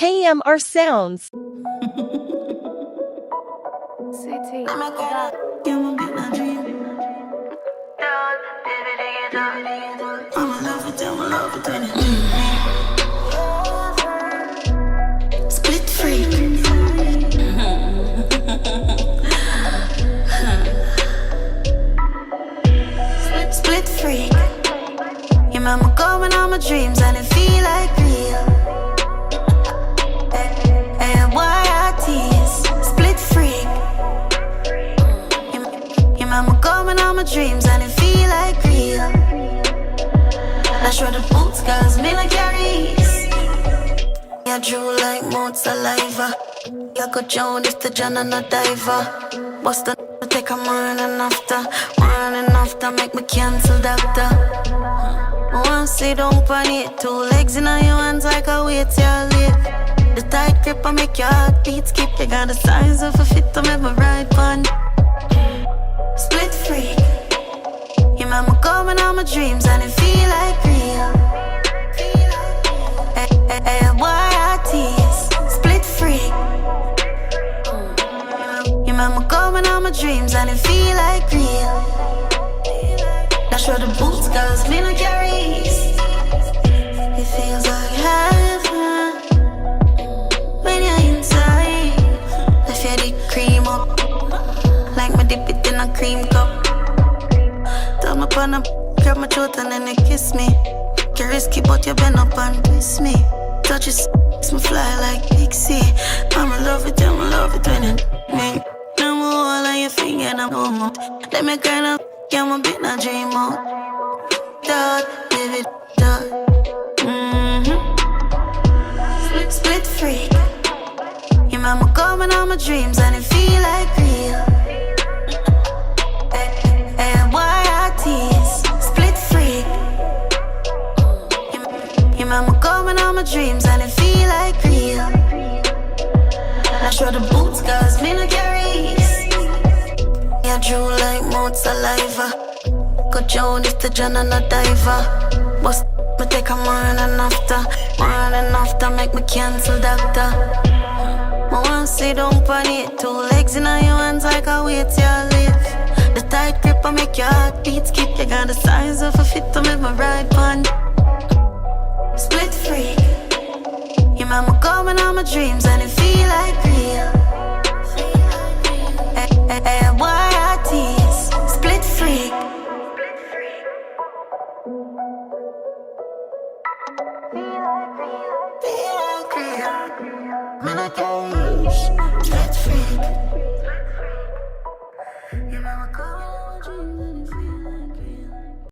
KMRSounds. CT. Split free. Split free. You remember going on my dreams and it feel like real. AYITs. Split free. You remember going on my dreams and it feel like real. That's where the boots cause me like carries. I drew like more saliva. I go Joan if the John and a diver. Bust the take a morning after make me cancel doctor. I want to sit down on it. 2 legs in your hands like a weight you live. The tight grip I make your heartbeat skip. You got the size of a fit to make me ride on. Split free. You remember going on my dreams and it feel like real. AYITs. Split free. You remember going on my dreams and it feel like real. That's where the boots cause me no carries. It feels like heaven when you're inside. If you dip cream up, like me dip it in a cream cup. Turn up on up, grab my throat and then you kiss me. You're risky but you bend up and twist me. Touch it, makes me fly like Pixie. I'ma love it when you me. No more all on your finger, no more. Let me grind up, yeah, my bit not dream out. Dot, baby, dot. Split free. You remember going on my dreams and it feel like real. AYITs. Split free. You remember going on my dreams and it feel like real. That's where the boots cause me no carries. I drew like more saliva. Go Joan if the John and a diver. Bust me take a morning after make me cancel doctor. I want to sit down on it. 2 legs in your hands like a weight you live. The tight grip I make your heartbeat skip. You got the size of a fit to make me ride on. Split free. You remember going on my dreams and it feel like real. AYITs. Split free. Feel like real. Split free. You remember going on my dreams.